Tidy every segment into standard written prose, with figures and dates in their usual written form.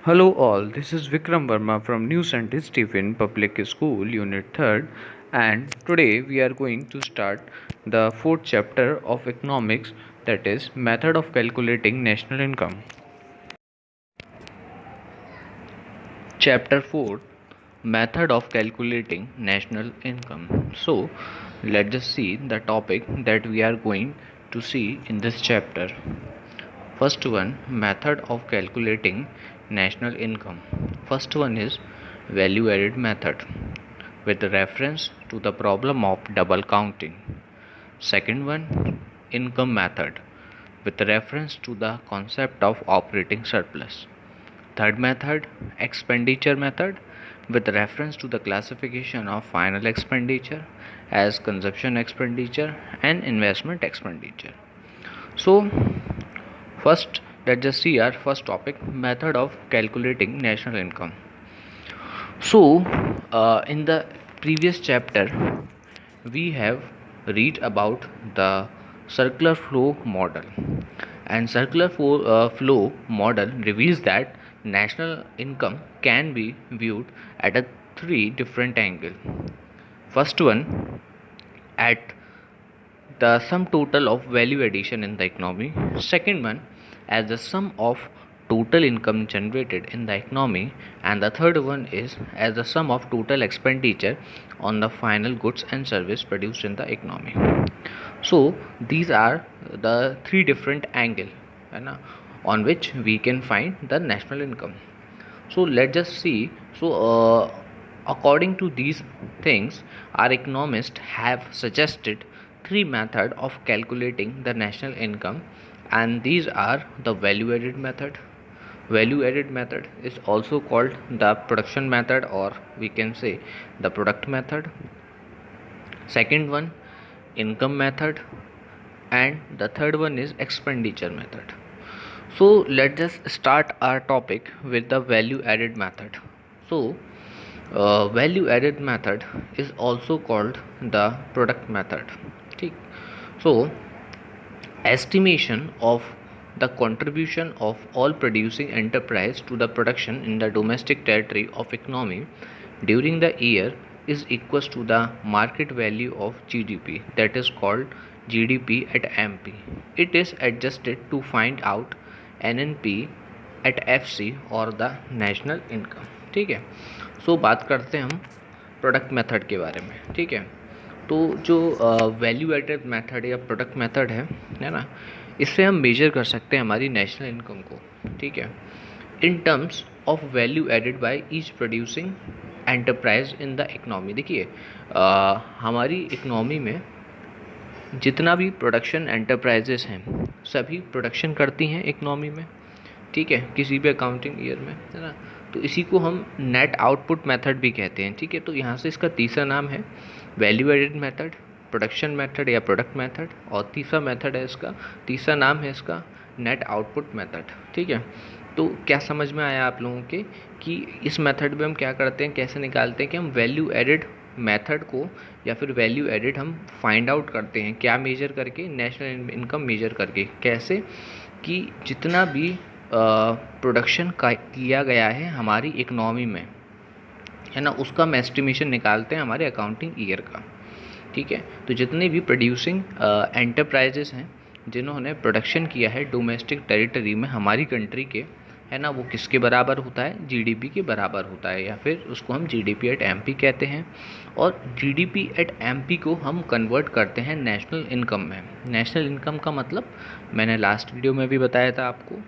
Hello all, this is Vikram Verma from New St. Stephen Public School, Unit 3rd, and today we are going to start the fourth chapter of economics, that is method of calculating national income. Chapter 4, method of calculating national income. So let's just see the topic that we are going to see in this chapter. First one, method of calculating national income. First one is value added method with reference to the problem of double counting. Second one, income method with reference to the concept of operating surplus. Third method, expenditure method with reference to the classification of final expenditure as consumption expenditure and investment expenditure. So first, let's just see our first topic, method of calculating national income. So, in the previous chapter, we have read about the circular flow model, and circular flow model reveals that national income can be viewed at a three different angle. First one, at the sum total of value addition in the economy. Second one, as the sum of total income generated in the economy. And the third one is as the sum of total expenditure on the final goods and service produced in the economy. So these are the three different angles on which we can find the national income. So let's just see. According to these things, our economists have suggested three methods of calculating the national income, and these are the value added method. Value added method is also called the production method, or we can say the product method. Second one, income method, and the third one is expenditure method. So let's just start our topic with the value added method. So value added method is also called the product method. Okay. So estimation of the contribution of all producing enterprise to the production in the domestic territory of economy during the year is equals to the market value of GDP, that is called GDP at MP. It is adjusted to find out NNP at FC और the national income. ठीक है. सो बात करते हैं हम product method के बारे में. ठीक है. तो जो वैल्यू एडेड मेथड या प्रोडक्ट मेथड है ना, इससे हम मेजर कर सकते हैं हमारी नेशनल इनकम को. ठीक है. In terms of value added by each producing enterprise in the economy. देखिए हमारी इकनॉमी में जितना भी प्रोडक्शन एंटरप्राइजेस हैं सभी प्रोडक्शन करती हैं इकनॉमी में. ठीक है. किसी भी अकाउंटिंग ईयर में, है ना. तो इसी को हम नेट आउटपुट मेथड भी कहते हैं. ठीक है. तो यहाँ से इसका तीसरा नाम है value added method, production method या प्रोडक्ट मेथड, और तीसरा मेथड है इसका, तीसरा नाम है इसका नेट आउटपुट मेथड. ठीक है. तो क्या समझ में आया आप लोगों के कि इस मेथड में हम क्या करते हैं, कैसे निकालते हैं कि हम वैल्यू एडेड मेथड को या फिर वैल्यू एडेड हम फाइंड आउट करते हैं. क्या मेजर करके, नेशनल इनकम मेजर करके. कैसे कि जितना भी प्रोडक्शन का किया गया है हमारी इकनॉमी में, है ना, उसका हम एस्टिमेशन निकालते हैं हमारे अकाउंटिंग ईयर का. ठीक है. तो जितने भी प्रोड्यूसिंग एंटरप्राइजेस हैं जिन्होंने प्रोडक्शन किया है डोमेस्टिक टेरिटरी में हमारी कंट्री के, है ना, वो किसके बराबर होता है, जीडीपी के बराबर होता है, या फिर उसको हम जीडीपी एट एमपी कहते हैं. और जीडीपी एट एमपी को हम कन्वर्ट करते हैं नेशनल इनकम में. नेशनल इनकम का मतलब मैंने लास्ट वीडियो में भी बताया था आपको,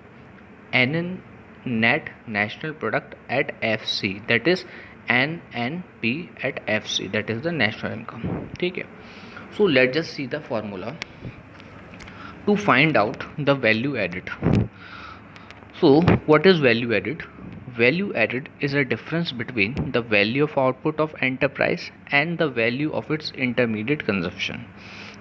an net national product at FC, that is NNP at FC, that is the national income. ठीक है. So let's just see the formula to find out the value added. So what is value added? Value added is a difference between the value of output of enterprise and the value of its intermediate consumption.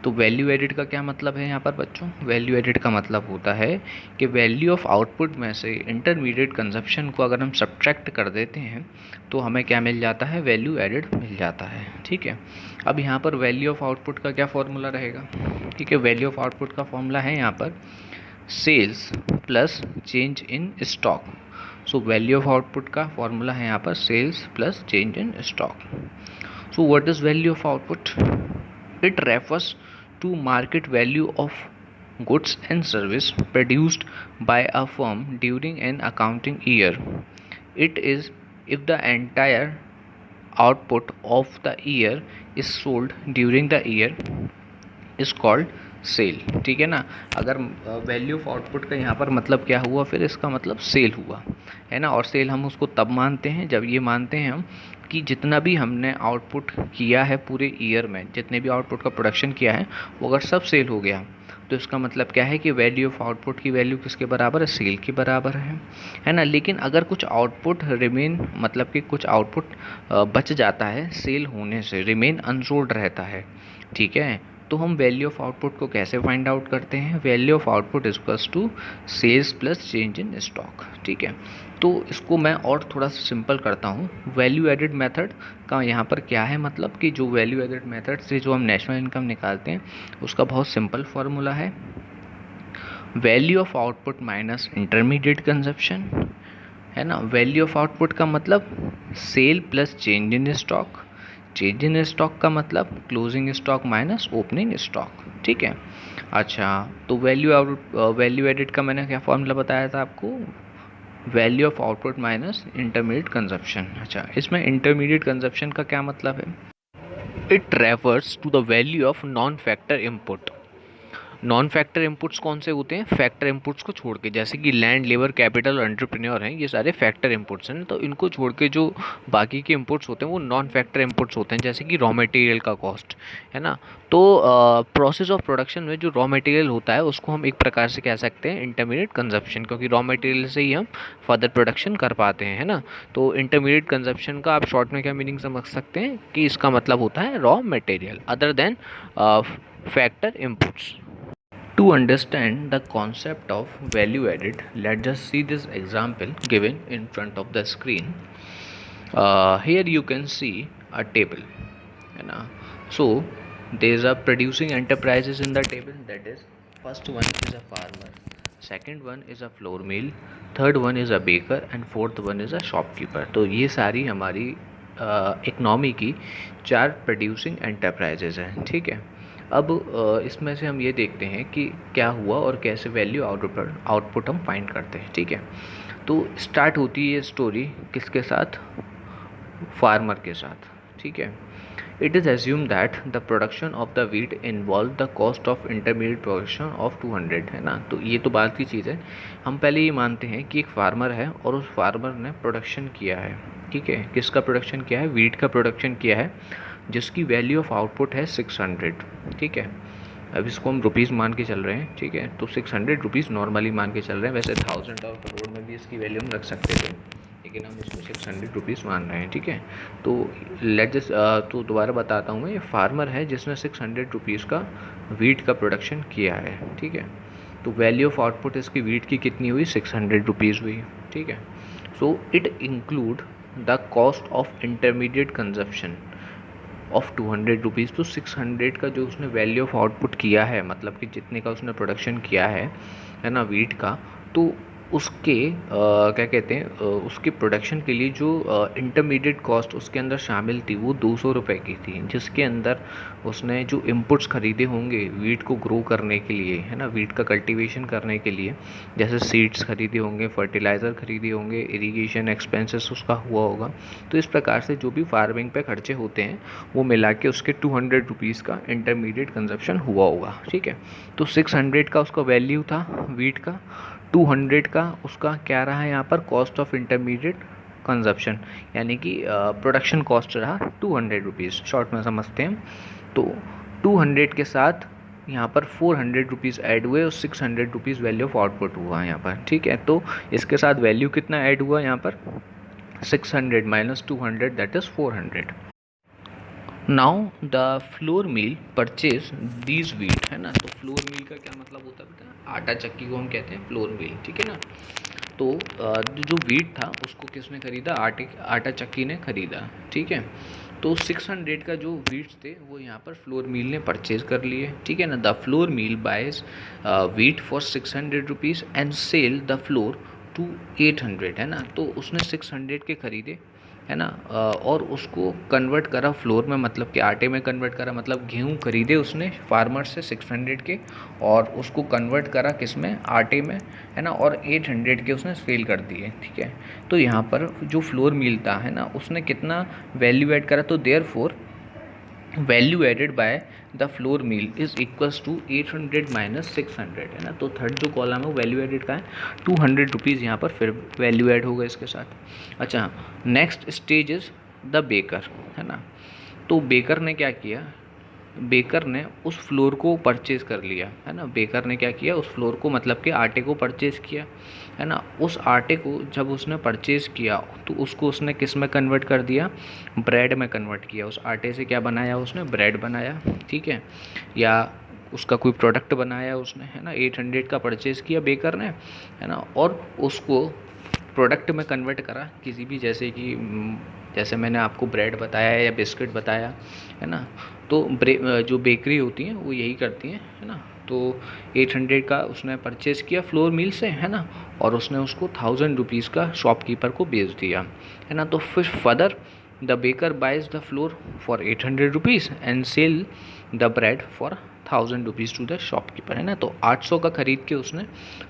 तो value added का क्या मतलब है यहाँ पर बच्चों? Value added का मतलब होता है कि वैल्यू ऑफ आउटपुट में से इंटरमीडिएट कंजप्शन को अगर हम सब्ट्रैक्ट कर देते हैं तो हमें क्या मिल जाता है? वैल्यू एडिड मिल जाता है। ठीक है, अब यहाँ पर वैल्यू ऑफ आउटपुट का क्या फॉर्मूला रहेगा? ठीक है, वैल्यू ऑफ आउटपुट का फॉर्मूला है यहाँ पर sales plus change in stock. So value of output का फॉर्मूला है यहाँ पर sales plus change in stock. So what is value of output? It refers to market value of goods and service produced by a firm during an accounting year. It is if the entire output of the year is sold during the year is called sale. ठीक है ना, अगर value of output का यहाँ पर मतलब क्या हुआ, फिर इसका मतलब सेल हुआ है ना। और सेल हम उसको तब मानते हैं जब ये मानते हैं हम कि जितना भी हमने आउटपुट किया है पूरे ईयर में, जितने भी आउटपुट का प्रोडक्शन किया है वो अगर सब सेल हो गया तो इसका मतलब क्या है कि वैल्यू ऑफ आउटपुट की वैल्यू किसके बराबर है? सेल के बराबर है ना। लेकिन अगर कुछ आउटपुट रिमेन, मतलब कि कुछ आउटपुट बच जाता है सेल होने से, रिमेन अनसोल्ड रहता है, ठीक है, तो हम वैल्यू ऑफ आउटपुट को कैसे फाइंड आउट करते हैं? Value of output is equals to sales plus change in stock. ठीक है, तो इसको मैं और थोड़ा सा सिंपल करता हूँ। वैल्यू एडिड मेथड का यहाँ पर क्या है मतलब कि जो वैल्यू एडिड मेथड से जो हम नेशनल इनकम निकालते हैं उसका बहुत सिंपल फार्मूला है value of output minus intermediate consumption, है ना। वैल्यू ऑफ आउटपुट का मतलब sale plus change in stock, change in stock का मतलब closing stock minus opening stock. ठीक है, अच्छा, तो वैल्यू एडिड का मैंने क्या फॉर्मूला बताया था आपको? Value of output minus intermediate consumption. अच्छा, इसमें इंटरमीडिएट कंजप्शन का क्या मतलब है? It refers to the value of non factor input. Non factor inputs कौन से होते हैं? फैक्टर इनपुट्स को छोड़ के, जैसे कि लैंड, लेबर, कैपिटल और एंटरप्रेन्योर हैं, ये सारे फैक्टर इनपुट्स हैं। तो इनको छोड़ के जो बाकी के इनपुट्स होते हैं वो नॉन फैक्टर इनपुट्स होते हैं, जैसे कि रॉ मटेरियल का कॉस्ट, है ना। तो प्रोसेस ऑफ प्रोडक्शन में जो रॉ मटेरियल होता है उसको हम एक प्रकार से कह सकते हैं इंटरमीडिएट कंजप्शन, क्योंकि रॉ मटेरियल से ही हम फर्दर प्रोडक्शन कर पाते हैं, है ना। तो इंटरमीडिएट कंजप्शन का आप शॉर्ट में क्या मीनिंग समझ सकते हैं कि इसका मतलब होता है raw material other than factor inputs. To understand the concept of value added, let's just see this example given in front of the screen. Here you can see a table, so there are producing enterprises in the table. That is, first one is a farmer, second one is a flour mill, third one is a baker and fourth one is a shopkeeper. तो ये सारी हमारी economy की 4 producing enterprises हैं। ठीक है, अब इसमें से हम ये देखते हैं कि क्या हुआ और कैसे वैल्यू आउटपुट हम फाइंड करते हैं। ठीक है, तो स्टार्ट होती है स्टोरी किसके साथ? फार्मर के साथ। ठीक है, it is assume that the production of the wheat involve the cost of intermediate production of 200, है ना। तो ये तो बात की चीज़ है, हम पहले ये मानते हैं कि एक फार्मर है और उस फार्मर ने प्रोडक्शन किया है। ठीक है, किसका प्रोडक्शन किया है? वीट का प्रोडक्शन किया है, जिसकी वैल्यू ऑफ आउटपुट है 600। ठीक है, अब इसको हम रुपीज़ मान के चल रहे हैं। ठीक है, तो 600 रुपीज़ नॉर्मली मान के चल रहे हैं, वैसे 1000 और करोड़ में भी इसकी वैल्यू हम रख सकते थे, लेकिन हम इसको 600 रुपीज़ मान रहे हैं। ठीक है, तो तो दोबारा बताता हूँ मैं, ये फार्मर है जिसने 600 रुपीज़ का वीट का प्रोडक्शन किया है। ठीक है, तो वैल्यू ऑफ आउटपुट इसकी वीट की कितनी हुई? 600 रुपीज़ हुई। ठीक है, so it include the cost of intermediate consumption of 200 rupees. तो 600 का जो उसने वैल्यू ऑफ आउटपुट किया है, मतलब कि जितने का उसने प्रोडक्शन किया है ना वीट का, तो उसके क्या कहते हैं, उसके प्रोडक्शन के लिए जो इंटरमीडिएट कॉस्ट उसके अंदर शामिल थी वो 200 रुपये की थी, जिसके अंदर उसने जो इनपुट्स खरीदे होंगे वीट को ग्रो करने के लिए, है ना, वीट का कल्टीवेशन करने के लिए, जैसे सीड्स खरीदे होंगे, फर्टिलाइज़र खरीदे होंगे, इरिगेशन एक्सपेंसेस उसका हुआ होगा। तो इस प्रकार से जो भी फार्मिंग पे खर्चे होते हैं वो मिला के उसके 200 रुपीज़ का इंटरमीडिएट कंजप्शन हुआ होगा। ठीक है, तो 600 का उसका वैल्यू था वीट का, 200 का उसका क्या रहा है यहाँ पर? कॉस्ट ऑफ इंटरमीडिएट कंजप्शन, यानी कि प्रोडक्शन कॉस्ट रहा 200 रुपीज़, शॉर्ट में समझते हैं। तो 200 के साथ यहाँ पर 400 रुपीज़ ऐड हुए और 600 रुपीज़ वैल्यू ऑफ आउटपुट हुआ यहाँ पर। ठीक है, तो इसके साथ वैल्यू कितना ऐड हुआ यहाँ पर? 600 minus 200 that is 400। Now the flour mill purchase these wheat, है ना। तो फ्लोर मिल का क्या मतलब होता है बेटा, आटा चक्की को हम कहते हैं फ्लोर मिल, ठीक है ना। तो जो व्हीट था उसको किसने खरीदा, आटा चक्की ने खरीदा, ठीक है। तो 600 का जो व्हीट्स थे वो यहाँ पर फ्लोर मिल ने परचेज कर लिए, ठीक है ना। The flour mill buys wheat for 600 rupees and sell the flour to 800, है ना। तो उसने 600 के खरीदे, है ना, और उसको कन्वर्ट करा फ्लोर में, मतलब कि आटे में कन्वर्ट करा, मतलब गेहूँ खरीदे उसने फार्मर से 600 के और उसको कन्वर्ट करा किस में, आटे में, है ना, और 800 के उसने सेल कर दिए, ठीक है। तो यहाँ पर जो फ्लोर मिल था, है ना, उसने कितना वैल्यू ऐड करा, तो therefore value added by the flour mill is equals to 800 minus 600, है ना। तो थर्ड जो कॉलम है वो वैल्यू एडेड का है, 200 रुपीज़ यहाँ पर फिर वैल्यू ऐड होगा इसके साथ। अच्छा, next stage is the baker, है ना। तो बेकर ने क्या किया, बेकर ने उस फ्लोर को परचेज़ कर लिया, है ना। बेकर ने क्या किया, उस फ्लोर को मतलब कि आटे को परचेज़ किया, है ना। उस आटे को जब उसने परचेज़ किया तो उसको उसने किस में कन्वर्ट कर दिया, ब्रेड में कन्वर्ट किया। उस आटे से क्या बनाया उसने, ब्रेड बनाया, ठीक है, या उसका कोई प्रोडक्ट बनाया उसने, है ना। 800 का परचेज़ किया बेकर ने, है ना, और उसको प्रोडक्ट में कन्वर्ट करा किसी भी, जैसे कि जैसे मैंने आपको ब्रेड बताया या बिस्किट बताया, है ना। तो जो बेकरी होती हैं वो यही करती हैं, है ना। तो 800 का उसने परचेज़ किया फ्लोर मिल से, है ना, और उसने उसको 1000 रुपीज़ का शॉपकीपर को बेच दिया, है ना। तो फिर further the baker buys the flour for 800 rupees and sell the bread for 1000 rupees to the shopkeeper, है ना। तो 800 का खरीद के उसने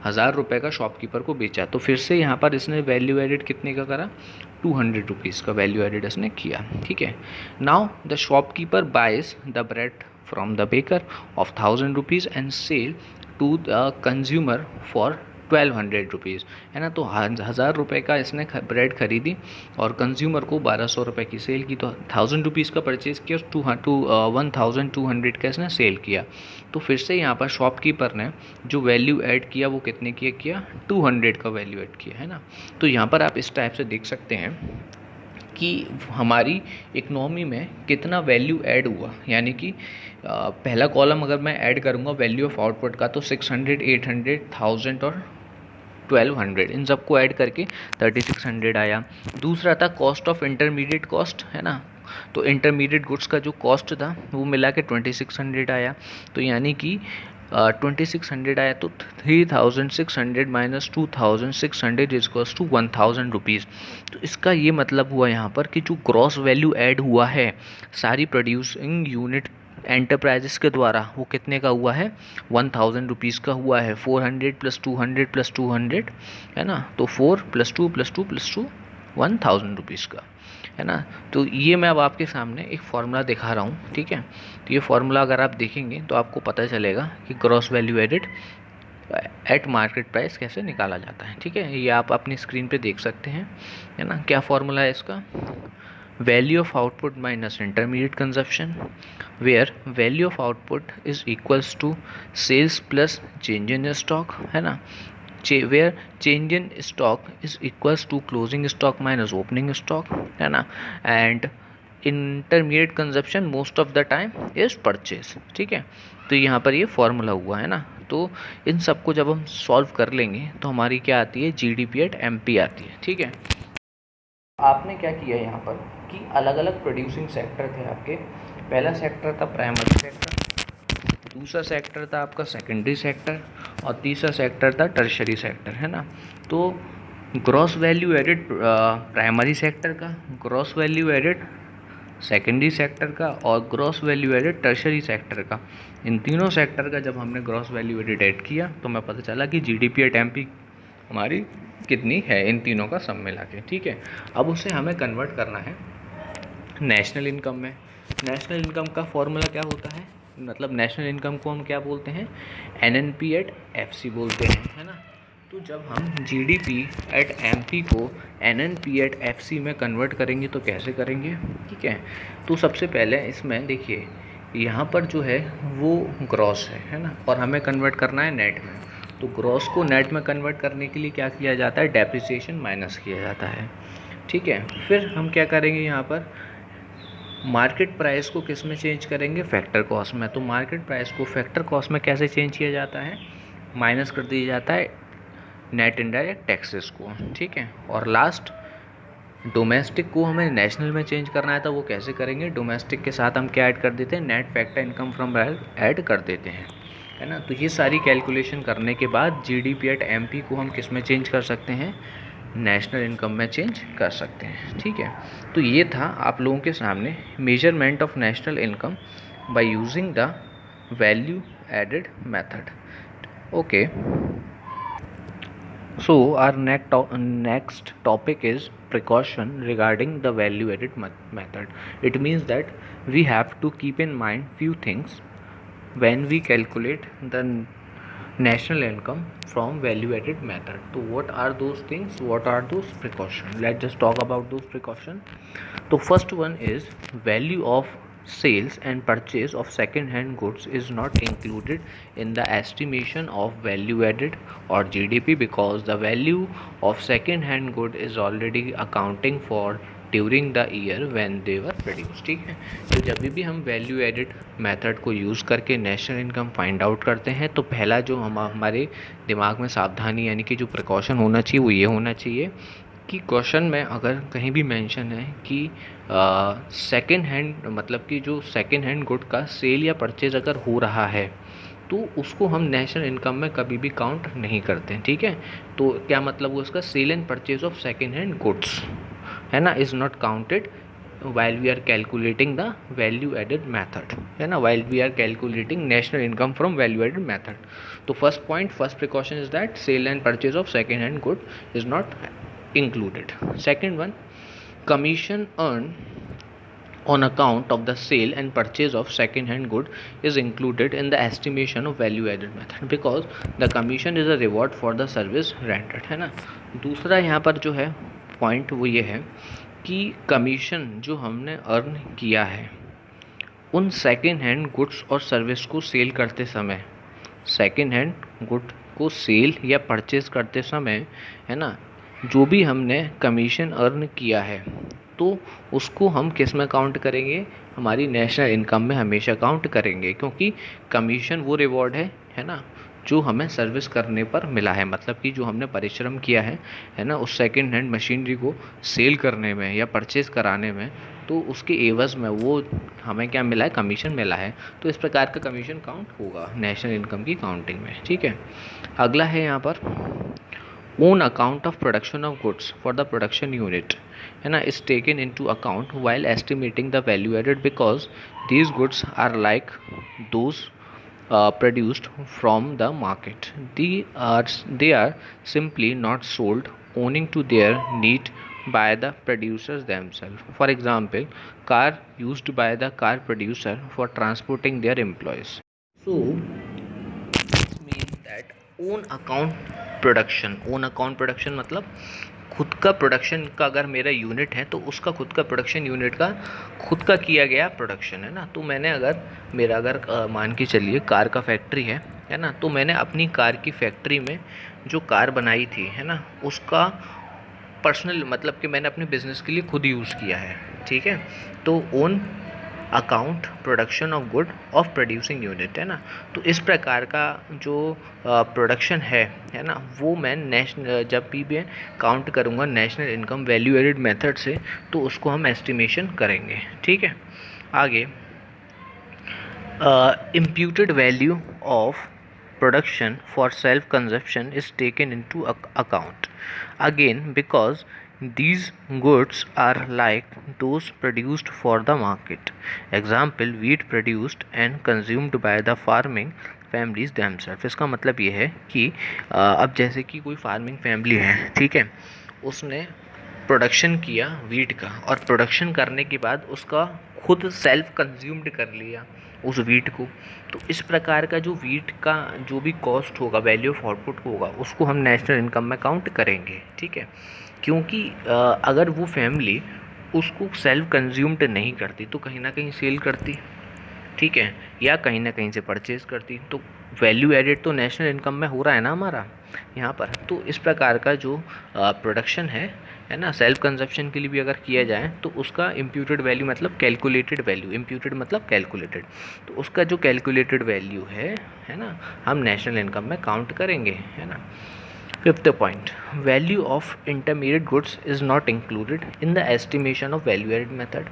1000 रुपये का शॉपकीपर को बेचा। तो फिर से यहाँ पर इसने वैल्यू एडिड कितने का करा, 200 रुपीज़ का वैल्यू एडिड इसने किया, ठीक है। Now the shopkeeper buys the bread from the baker of 1000 rupees and sell to the consumer for 1200 rupees, है ना। तो 1000 रुपये का इसने ब्रेड खरीदी और कंज्यूमर को 1200 रुपये की सेल की। तो 1000 रुपीज़ का परचेज़ किया, 1200 का इसने सेल किया। तो फिर से यहाँ पर शॉपकीपर ने जो वैल्यू ऐड किया वो कितने किया 200 का वैल्यू ऐड किया, है ना। तो यहाँ पर आप इस टाइप से देख सकते हैं कि हमारी इकनॉमी में कितना वैल्यू ऐड हुआ, यानी कि पहला कॉलम अगर मैं ऐड करूँगा वैल्यू ऑफ आउटपुट का, तो 600, 800, 1000 और 1200 इन सबको ऐड करके 3600 आया। दूसरा था कॉस्ट ऑफ इंटरमीडिएट कॉस्ट, है ना। तो इंटरमीडिएट गुड्स का जो कॉस्ट था वो मिला के 2600 आया। तो यानी कि 2600 आया, तो 3600 माइनस 2600 इजक्वल्स टू 1000 रुपीज़। तो इसका ये मतलब हुआ यहाँ पर कि जो ग्रॉस वैल्यू ऐड हुआ है सारी प्रोड्यूसिंग यूनिट एंटरप्राइजेस के द्वारा, वो कितने का हुआ है, 1000 रुपीज़ का हुआ है। 400 प्लस 200 प्लस 200, है ना। तो 4 प्लस 2 प्लस 2 प्लस 2 1000 रुपीज़ का, है ना। तो ये मैं अब आपके सामने एक फार्मूला दिखा रहा हूँ, ठीक है। तो ये फार्मूला अगर आप देखेंगे तो आपको पता चलेगा कि gross value added at market price कैसे निकाला जाता है, ठीक है। ये आप अपनी स्क्रीन पे देख सकते हैं, है ना। क्या फार्मूला है इसका, value of output minus intermediate consumption, where value of output is equals to sales plus change in stock, है ना। where change in stock is equals to closing stock minus opening stock, है ना। and intermediate consumption most of the time is purchase, ठीक है। तो यहाँ पर ये फॉर्मूला हुआ, है ना। तो इन सबको जब हम सॉल्व कर लेंगे तो हमारी क्या आती है, जीडीपी एट एमपी आती है, ठीक है। आपने क्या किया यहाँ पर कि अलग अलग प्रोड्यूसिंग सेक्टर थे आपके। पहला सेक्टर था प्राइमरी सेक्टर, दूसरा सेक्टर था आपका सेकेंडरी सेक्टर, और तीसरा सेक्टर था टर्शरी सेक्टर, है ना। तो gross value added primary sector का, gross value added secondary sector का, और gross value added tertiary sector का, इन तीनों सेक्टर का जब हमने ग्रॉस वैल्यू एडेड ऐड किया तो हमें पता चला कि जीडीपी एट एमपी हमारी कितनी है इन तीनों का सम मिला के, ठीक है। अब उसे हमें कन्वर्ट करना है नेशनल इनकम में। नेशनल इनकम का फॉर्मूला क्या होता है, मतलब नेशनल इनकम को हम क्या बोलते हैं, एनएनपी एट एफसी बोलते हैं, है ना। तो जब हम जीडीपी एट एमपी को एनएनपी एट एफसी में कन्वर्ट करेंगे तो कैसे करेंगे, ठीक है। तो सबसे पहले इसमें देखिए यहाँ पर जो है वो ग्रॉस है ना, और हमें कन्वर्ट करना है नेट में। तो ग्रॉस को नेट में कन्वर्ट करने के लिए क्या किया जाता है, डेप्रिसिएशन माइनस किया जाता है, ठीक है। फिर हम क्या करेंगे यहाँ पर, मार्केट प्राइस को किस में चेंज करेंगे, फैक्टर कॉस्ट में। तो मार्केट प्राइस को फैक्टर कॉस्ट में कैसे चेंज किया जाता है, माइनस कर दिया जाता है नेट इनडायरेक्ट टैक्सेस को, ठीक है। और लास्ट डोमेस्टिक को हमें नेशनल में चेंज करना है, तो वो कैसे करेंगे, डोमेस्टिक के साथ हम क्या ऐड कर देते हैं, net factor income from add कर देते हैं, है ना। तो ये सारी कैलकुलेशन करने के बाद जीडीपी एट एमपी को हम किस में चेंज कर सकते हैं, नेशनल इनकम में चेंज कर सकते हैं, ठीक है। तो ये था आप लोगों के सामने measurement of national income by using the value added method. Okay, so our next topic is precaution regarding the value added method. It means that we have to keep in mind few things when we calculate the national income from value added method. So what are those things, what are those precautions? Let's just talk about those precautions. So first one is value of sales and purchase of second hand goods is not included in the estimation of value added or GDP, because the value of second hand good is already accounting for during the year when they were produce, ठीक है। तो जब भी हम value added method को use करके national income find out करते हैं, तो पहला जो हमारे दिमाग में सावधानी यानी कि जो प्रिकॉशन होना चाहिए वो ये होना चाहिए कि क्वेश्चन में अगर कहीं भी मेंशन है कि सेकेंड हैंड, मतलब कि जो सेकेंड हैंड गुड का सेल या परचेज अगर हो रहा है, तो उसको हम नेशनल इनकम में कभी भी काउंट नहीं करते हैं, ठीक है। तो क्या मतलब वो इसका, sale and purchase of second hand goods, है ना, is not counted while we are calculating the value added method, है ना, while we are calculating national income from value added method. तो first point, first precaution is that sale and purchase of second hand good is not included. Second one, commission earned on account of the sale and purchase of second hand good is included in the estimation of value added method, because the commission is a reward for the service rendered, है ना। दूसरा यहाँ पर जो है point वो ये है कि कमीशन जो हमने अर्न किया है उन सेकेंड हैंड गुड्स और सर्विस को सेल करते समय, सेकेंड हैंड गुड को सेल या परचेज करते समय, है ना, जो भी हमने कमीशन अर्न किया है तो उसको हम किस में काउंट करेंगे, हमारी नेशनल इनकम में हमेशा काउंट करेंगे, क्योंकि कमीशन वो रिवॉर्ड है ना, जो हमें सर्विस करने पर मिला है, मतलब कि जो हमने परिश्रम किया है ना, उस सेकेंड हैंड मशीनरी को सेल करने में या परचेज़ कराने में, तो उसके एवज़ में वो हमें क्या मिला है, कमीशन मिला है। तो इस प्रकार का कमीशन काउंट होगा नेशनल इनकम की काउंटिंग में, ठीक है। अगला है यहाँ पर own account of production of goods for the production unit, है ना, is taken into account while estimating the value added, because these goods are like those produced from the market. They are simply not sold owing to their need by the producers themselves. For example, car used by the car producer for transporting their employees. So this means that own account production मतलब खुद का production का अगर मेरा unit है तो उसका खुद का प्रोडक्शन यूनिट का खुद का किया गया प्रोडक्शन, है ना। तो मैंने अगर मान के चलिए कार का फैक्ट्री है ना, तो मैंने अपनी कार की फैक्ट्री में जो कार बनाई थी, है ना, उसका पर्सनल मतलब कि मैंने अपने बिजनेस के लिए खुद यूज़ किया है, ठीक है। तो own account production of good of producing unit, है ना। तो इस प्रकार का जो प्रोडक्शन है ना, वो मैं नेशनल जब भी काउंट करूँगा national income value added method से, तो उसको हम एस्टिमेशन करेंगे, ठीक है। आगे imputed value of production for self consumption is taken into account, again because these goods are like those produced for the market. Example, wheat produced and consumed by the farming families themselves. इसका मतलब ये है कि अब जैसे कि कोई farming family है, ठीक है, उसने प्रोडक्शन किया वीट का, और प्रोडक्शन करने के बाद उसका खुद सेल्फ कंज्यूम्ड कर लिया उस वीट को, तो इस प्रकार का जो वीट का जो भी कॉस्ट होगा, वैल्यू ऑफ आउटपुट होगा, उसको हम नेशनल इनकम में काउंट करेंगे, ठीक है। क्योंकि अगर वो फैमिली उसको सेल्फ कंज्यूम्ड नहीं करती तो कहीं ना कहीं सेल करती, ठीक है, या कहीं ना कहीं से परचेज़ करती, तो वैल्यू एडेड तो नेशनल इनकम में हो रहा है ना हमारा यहाँ पर। तो इस प्रकार का जो प्रोडक्शन है ना, सेल्फ कंजप्शन के लिए भी अगर किया जाए तो उसका इम्प्यूटेड वैल्यू मतलब कैलकुलेटेड वैल्यू, इम्प्यूटेड मतलब कैलकुलेटेड, तो उसका जो कैलकुलेटेड वैल्यू है ना, हम नेशनल इनकम में काउंट करेंगे, है ना। Fifth point, value of intermediate goods is not included in the estimation of value added method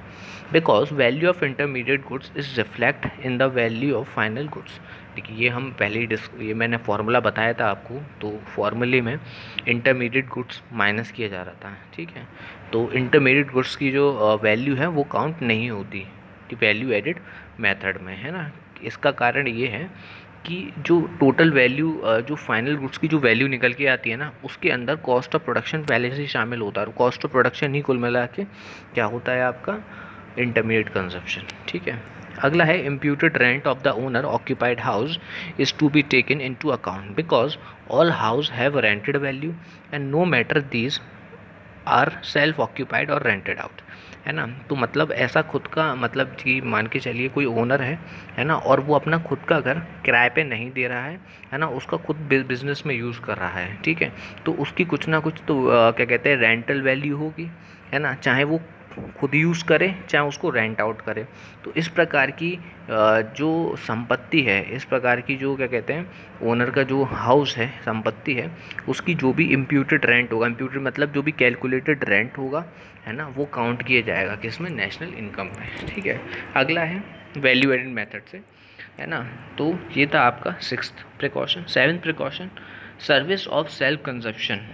because value of intermediate goods is reflect in the value of final goods. देखिए ये हम पहले ही ये मैंने फार्मूला बताया था आपको, तो फार्मूले में इंटरमीडिएट गुड्स माइनस किया जा रहा था, ठीक है। तो इंटरमीडिएट गुड्स की जो वैल्यू है वो काउंट नहीं होती कि वैल्यू एडेड मेथड में, है ना। इसका कारण ये है कि जो टोटल वैल्यू जो फाइनल गुड्स की जो वैल्यू निकल के आती है ना, उसके अंदर कॉस्ट ऑफ प्रोडक्शन पहले से ही शामिल होता है, और कॉस्ट ऑफ प्रोडक्शन ही कुल मिला के क्या होता है आपका इंटरमीडिएट कंजप्शन, ठीक है। अगला है imputed rent of the owner occupied house is to be taken into account because all house have rented value and no matter these are self occupied और रेंटेड आउट, है ना। तो मतलब ऐसा खुद का, मतलब कि मान के चलिए कोई ओनर है ना, और वो अपना खुद का घर किराए पे नहीं दे रहा है ना, उसका खुद बिजनेस में यूज़ कर रहा है, ठीक है। तो उसकी कुछ ना कुछ तो क्या कहते हैं रेंटल वैल्यू होगी, है ना, चाहे वो खुद यूज़ करे चाहे उसको रेंट आउट करे। तो इस प्रकार की जो संपत्ति है, इस प्रकार की जो क्या कहते हैं ओनर का जो हाउस है, संपत्ति है, उसकी जो भी इम्प्यूटेड रेंट होगा, इम्प्यूटेड मतलब जो भी कैलकुलेटेड रेंट होगा, है ना, वो काउंट किया जाएगा किसमें, नेशनल इनकम में, ठीक है। अगला है वैल्यू एडेड मेथड से, है ना। तो ये था आपका sixth precaution. Seventh precaution, service of self consumption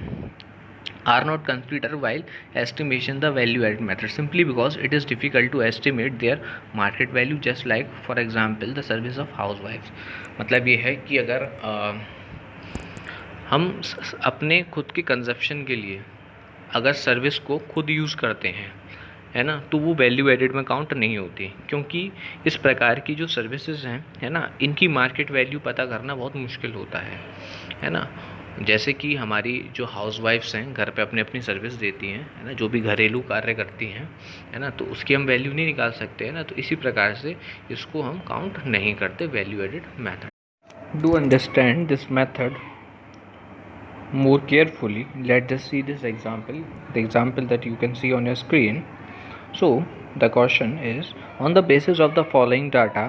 are not considered while estimation the value added method simply because it is difficult to estimate their market value just like for example the service of housewives। मतलब ये है कि अगर हम अपने खुद के consumption के लिए अगर सर्विस को खुद यूज़ करते हैं, है ना, तो वो वैल्यू एडेड में काउंट नहीं होती, क्योंकि इस प्रकार की जो सर्विसेज हैं, है ना, इनकी मार्केट वैल्यू पता करना बहुत मुश्किल होता है ना। जैसे कि हमारी जो हाउसवाइफ्स हैं घर पे अपनी अपनी सर्विस देती हैं, है ना, जो भी घरेलू कार्य करती हैं, है ना, तो उसकी हम वैल्यू नहीं निकाल सकते, है ना। तो इसी प्रकार से इसको हम काउंट नहीं करते value added method. Do understand this method more carefully, let's just see this example, the example that you can see on your screen. So the question is, on the basis of the following data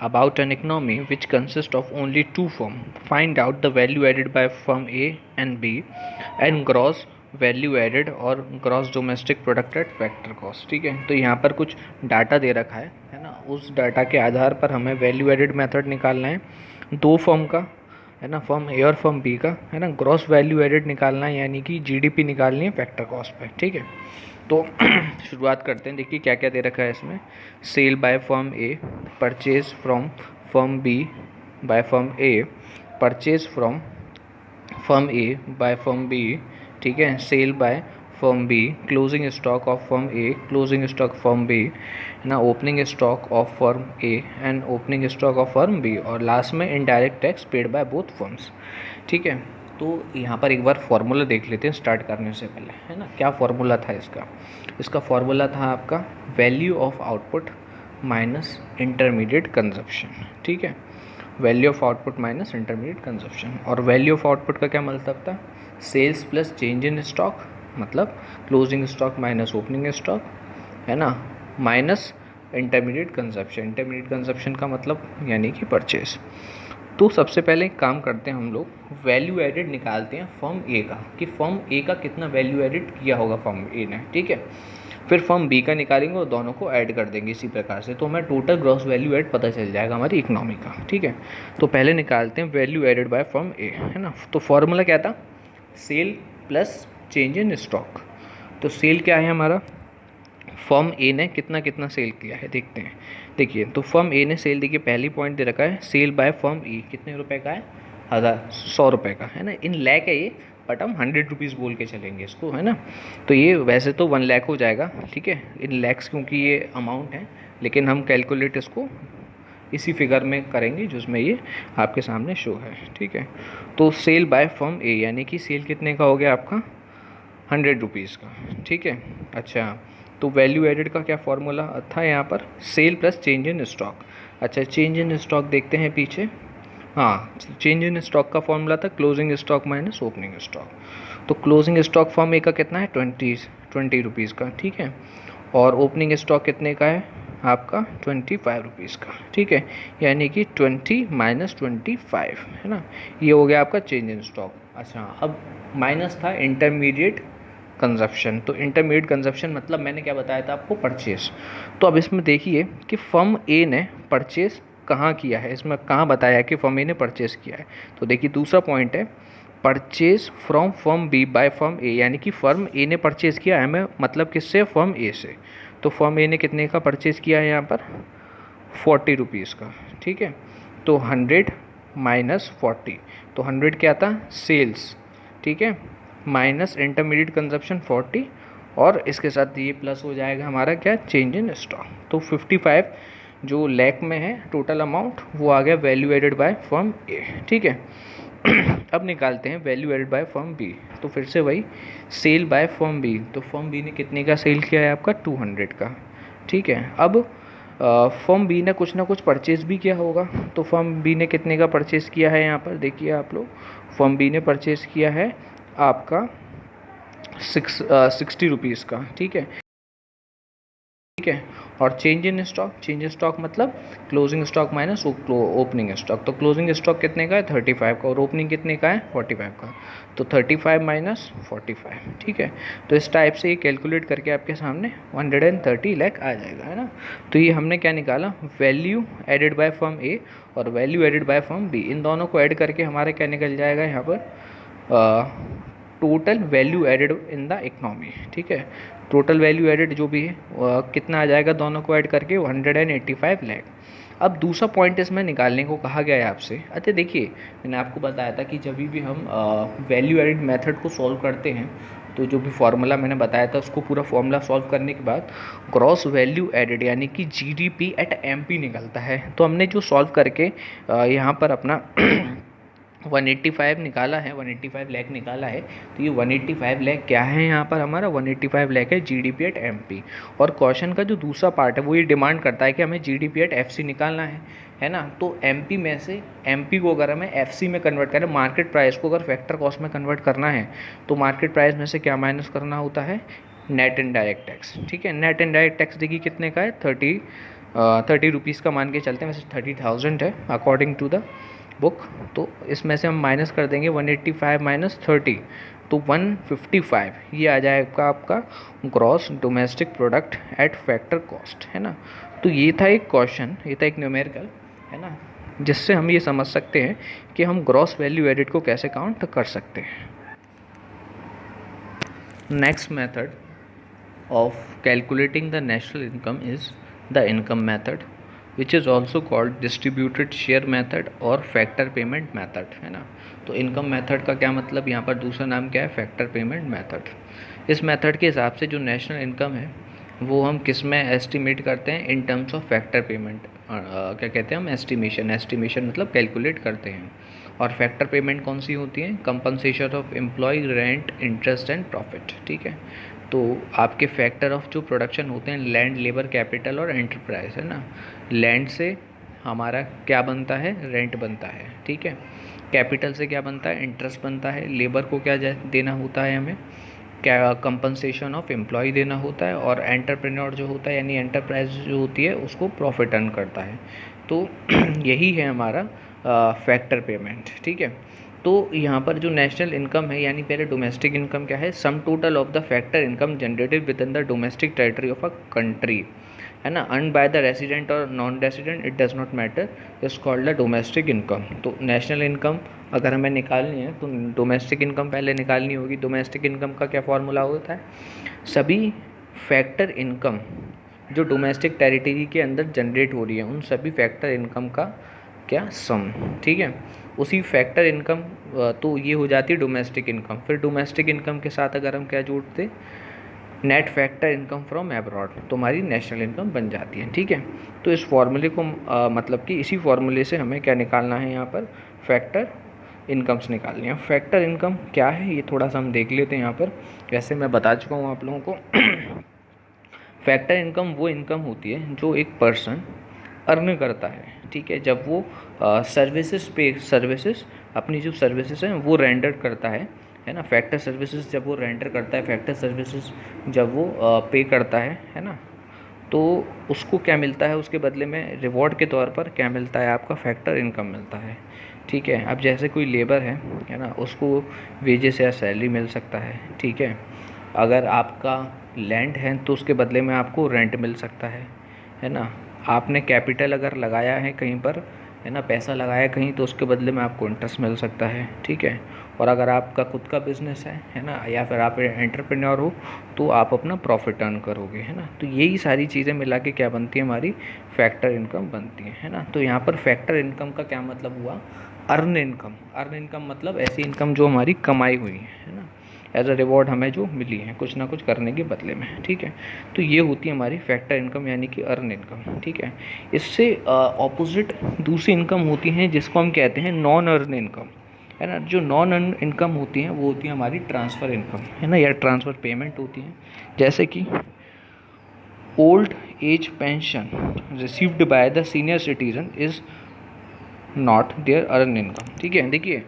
about an economy which consists of only two firms, find out the value added by firm A and B and gross value added और gross domestic product at factor cost, ठीक है। तो यहाँ पर कुछ data दे रखा है ना, उस डाटा के आधार पर हमें वैल्यू एडेड मेथड निकालना है दो फर्म का, है ना, फर्म ए और फर्म बी का, है ना। ग्रॉस वैल्यू एडेड निकालना है यानी कि जीडीपी निकालनी है फैक्टर कॉस्ट पे, ठीक है। तो शुरुआत करते हैं। देखिए क्या क्या दे रखा है इसमें, sale by firm A, purchase from firm B by firm A, purchase from firm A by firm B, ठीक है, sale by firm B, closing stock of firm A, closing stock firm B, है ना, opening stock of firm A and opening stock of firm B, और last में indirect tax paid by both firms, ठीक है। तो यहाँ पर एक बार फार्मूला देख लेते हैं स्टार्ट करने से पहले, है ना। क्या फार्मूला था इसका फार्मूला था आपका value of output minus intermediate consumption, ठीक है, value of output minus intermediate consumption. और वैल्यू ऑफ आउटपुट का क्या मतलब था, sales plus change in stock, मतलब closing stock minus opening stock, है ना, minus intermediate consumption. Intermediate consumption का मतलब यानी कि परचेज। तो सबसे पहले एक काम करते हैं हम लोग, वैल्यू एडेड निकालते हैं फर्म ए का, कि फर्म ए का कितना वैल्यू एडेड किया होगा फर्म ए ने, ठीक है। फिर फर्म बी का निकालेंगे और दोनों को ऐड कर देंगे इसी प्रकार से, तो हमें टोटल ग्रॉस वैल्यू एड पता चल जाएगा हमारी इकोनॉमी का, ठीक है। तो पहले निकालते हैं value added by firm A, है ना। तो फॉर्मूला क्या था, sale plus change in stock. तो सेल क्या है हमारा, फर्म ए ने कितना कितना सेल किया है देखते हैं। देखिए तो फर्म ए ने सेल, देखिए पहली पॉइंट दे रखा है, सेल बाय फर्म ए कितने रुपए का है, 100 रुपये का, है ना। इन लैख है ये, बट हम 100 रुपीज़ बोल के चलेंगे इसको, है ना। तो ये वैसे तो 1 लाख हो जाएगा, ठीक है, इन लैक्स क्योंकि ये अमाउंट है, लेकिन हम कैलकुलेट इसको इसी फिगर में करेंगे जिसमें ये आपके सामने शो है, ठीक है। तो सेल बाय फर्म ए यानी कि सेल कितने का हो गया आपका, 100 रुपीज़ का, ठीक है। अच्छा, तो वैल्यू एडेड का क्या फॉर्मूला था यहाँ पर, sale plus change in stock. अच्छा, चेंज इन स्टॉक देखते हैं पीछे, हाँ, चेंज इन स्टॉक का फॉर्मूला था closing stock minus opening stock. तो क्लोजिंग स्टॉक फॉर्म ए का कितना है 20 रुपीज़ का, ठीक है। और ओपनिंग स्टॉक कितने का है आपका 25 रुपीज़ का, ठीक है। यानी कि 20 माइनस 25 है ना, ये हो गया आपका चेंज इन स्टॉक। अच्छा, अब माइनस था इंटरमीडिएट कंजप्शन। तो इंटरमीडिएट कंजप्शन मतलब मैंने क्या बताया था आपको, परचेस। तो अब इसमें देखिए कि फर्म ए ने परचेस कहाँ किया है, इसमें कहाँ बताया है कि फर्म ए ने परचेस किया है। तो देखिए दूसरा पॉइंट है purchase from firm B by firm A, यानी कि फर्म ए ने परचेज किया है, हमें मतलब किससे, फर्म ए से। तो फर्म ए ने कितने का परचेज किया है यहाँ पर 40 रुपीज़ का, ठीक है। तो 100 माइनस 40, तो 100 क्या था सेल्स, ठीक है, माइनस इंटरमीडिएट कंजप्शन 40, और इसके साथ ये प्लस हो जाएगा हमारा क्या, चेंज इन स्टॉक। तो 55 जो लैख में है टोटल अमाउंट, वो आ गया value added by firm A, ठीक है। अब निकालते हैं value added by firm B. तो फिर से वही सेल बाय फर्म बी, तो फर्म बी ने कितने का सेल किया है आपका 200 का, ठीक है। अब फर्म बी ने कुछ ना कुछ परचेज भी किया होगा, तो फर्म बी ने कितने का परचेज किया है यहाँ पर देखिए आप लोग, फर्म बी ने परचेज किया है आपका 60 रुपीज़ का, ठीक है, ठीक है। और change in stock, change in stock मतलब closing stock minus opening stock. तो क्लोजिंग स्टॉक कितने का है 35 का, और ओपनिंग कितने का है 45 का। तो 35 माइनस 45, ठीक है। तो इस टाइप से ये कैलकुलेट करके आपके सामने 130 लाख आ जाएगा, है ना। तो ये हमने क्या निकाला, value added by firm A और value added by firm B, इन दोनों को ऐड करके हमारा क्या निकल जाएगा यहाँ पर total value added in the economy, ठीक है। टोटल वैल्यू एडेड जो भी है कितना आ जाएगा, दोनों को ऐड करके 185 लाख। अब दूसरा पॉइंट इसमें निकालने को कहा गया है आपसे। अच्छा देखिए, मैंने आपको बताया था कि जब भी हम वैल्यू एडेड मेथड को सॉल्व करते हैं, तो जो भी फार्मूला मैंने बताया था उसको पूरा फार्मूला सॉल्व करने के बाद ग्रॉस वैल्यू एडेड यानी कि जीडीपी एट एमपी निकलता है। तो हमने जो सॉल्व करके यहाँ पर अपना 185 निकाला है, 185 लाख निकाला है। तो ये 185 लाख क्या है यहाँ पर हमारा, 185 लाख है जीडीपी एट एमपी। और क्वेश्चन का जो दूसरा पार्ट है वो ये डिमांड करता है कि हमें जीडीपी एट एफसी निकालना है ना। तो एमपी में से एमपी को अगर हमें एफसी में कन्वर्ट करें, मार्केट प्राइस को अगर फैक्टर कॉस्ट में कन्वर्ट करना है, तो मार्केट प्राइस में से क्या माइनस करना होता है, नेट इनडायरेक्ट टैक्स, ठीक है। नेट इनडायरेक्ट टैक्स देखिए कितने का है 30 रुपीज़ का मान के चलते हैं, वैसे 30,000 है अकॉर्डिंग टू द बुक। तो इसमें से हम माइनस कर देंगे 185 माइनस 30, तो 155 ये आ जाएगा आपका gross domestic product at factor cost, है ना। तो ये था एक क्वेश्चन, ये था एक न्यूमेरिकल, है ना, जिससे हम ये समझ सकते हैं कि हम ग्रॉस वैल्यू एडेड को कैसे काउंट कर सकते हैं। Next method of calculating the national income is the income method, which is also called distributed share method और फैक्टर पेमेंट मेथड, है ना। तो इनकम मेथड का क्या मतलब, यहाँ पर दूसरा नाम क्या है, फैक्टर पेमेंट मेथड। इस मेथड के हिसाब से जो नेशनल इनकम है वो हम किस में एस्टिमेट करते हैं, इन टर्म्स ऑफ फैक्टर पेमेंट, क्या कहते हैं हम, एस्टिमेशन। एस्टिमेशन मतलब कैलकुलेट करते हैं। और फैक्टर पेमेंट कौन सी होती है, compensation of employ, rent, interest and profit, ठीक है। तो आपके फैक्टर ऑफ जो प्रोडक्शन होते हैं लैंड, लेबर, कैपिटल और एंटरप्राइज, है ना। लैंड से हमारा क्या बनता है, रेंट बनता है, ठीक है। कैपिटल से क्या बनता है, इंटरेस्ट बनता है। लेबर को क्या देना होता है हमें, क्या कंपनसेशन ऑफ एम्प्लॉय देना होता है। और एंटरप्रेन्योर जो होता है यानी एंटरप्राइज जो होती है उसको प्रॉफिट अर्न करता है। तो यही है हमारा फैक्टर पेमेंट, ठीक है। तो यहाँ पर जो नेशनल इनकम है यानी पहले डोमेस्टिक इनकम क्या है, sum total of the factor income generated with in the domestic territory of a country, है ना, अर्न बाय द रेसिडेंट और non resident, it does not matter, is called the domestic income. तो national income अगर हमें निकालनी है तो domestic income पहले निकालनी होगी। डोमेस्टिक इनकम का क्या फॉर्मूला होता है, सभी फैक्टर इनकम जो डोमेस्टिक टेरिटरी के अंदर जनरेट हो रही है उन सभी फैक्टर इनकम का क्या सम, ठीक है। उसी फैक्टर इनकम तो ये हो जाती है डोमेस्टिक इनकम। फिर डोमेस्टिक इनकम के साथ अगर हम क्या जोड़ते, net factor income from abroad, तो हमारी नेशनल इनकम बन जाती है, ठीक है। तो इस फॉर्मूले को मतलब कि इसी फॉर्मूले से हमें क्या निकालना है, यहाँ पर फैक्टर इनकम्स निकालनी है। फैक्टर इनकम क्या है ये थोड़ा सा हम देख लेते हैं यहाँ पर। वैसे मैं बता चुका हूँ आप लोगों को फैक्टर इनकम वो इनकम होती है जो एक पर्सन अर्न करता है, ठीक है, जब वो सर्विसेज अपनी जो सर्विसेज हैं वो रेंडर करता है ना। फैक्टर सर्विसेज जब वो रेंडर करता है, फैक्टर सर्विसेज जब वो पे करता है ना, तो उसको क्या मिलता है उसके बदले में, रिवॉर्ड के तौर पर क्या मिलता है, आपका फैक्टर इनकम मिलता है। ठीक है, अब जैसे कोई लेबर है ना, उसको वेजेस या सैलरी मिल सकता है। ठीक है, अगर आपका लैंड है तो उसके बदले में आपको रेंट मिल सकता है ना। आपने कैपिटल अगर लगाया है कहीं पर, है ना, पैसा लगाया कहीं, तो उसके बदले में आपको इंटरेस्ट मिल सकता है। ठीक है, और अगर आपका खुद का बिजनेस है ना, या फिर आप एंटरप्रेन्योर हो, तो आप अपना प्रॉफिट अर्न करोगे, है ना। तो यही सारी चीज़ें मिला के क्या बनती है, हमारी फैक्टर इनकम बनती है ना। तो यहाँ पर फैक्टर इनकम का क्या मतलब हुआ, अर्न इनकम। अर्न इनकम मतलब ऐसी इनकम जो हमारी कमाई हुई है ना, एज अ रिवॉर्ड हमें जो मिली है कुछ ना कुछ करने के बदले में। ठीक है, तो ये होती है हमारी फैक्टर इनकम यानी कि अर्न इनकम। ठीक है, इससे ऑपोजिट दूसरी इनकम होती हैं जिसको हम कहते हैं नॉन अर्न इनकम, है ना। जो नॉन अर्न इनकम होती हैं वो होती है हमारी ट्रांसफ़र इनकम, है ना, या ट्रांसफ़र पेमेंट होती हैं। जैसे कि old age pension received by the senior citizen is not their earn income. ठीक है, देखिए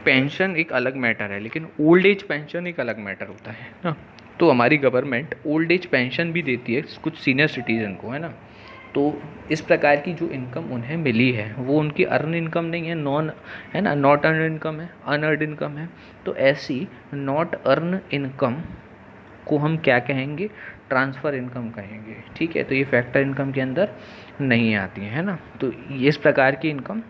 पेंशन एक अलग मैटर है, लेकिन ओल्ड एज पेंशन एक अलग मैटर होता है ना। तो हमारी गवर्नमेंट ओल्ड एज पेंशन भी देती है कुछ सीनियर सिटीज़न को, है ना। तो इस प्रकार की जो इनकम उन्हें मिली है वो उनकी अर्न इनकम नहीं है, नॉन, है ना, नॉट अर्न इनकम है, अनअर्नड इनकम है। तो ऐसी नॉट अर्न इनकम को हम क्या कहेंगे, ट्रांसफ़र इनकम कहेंगे। ठीक है, तो ये फैक्टर इनकम के अंदर नहीं आती है ना। तो इस प्रकार की इनकम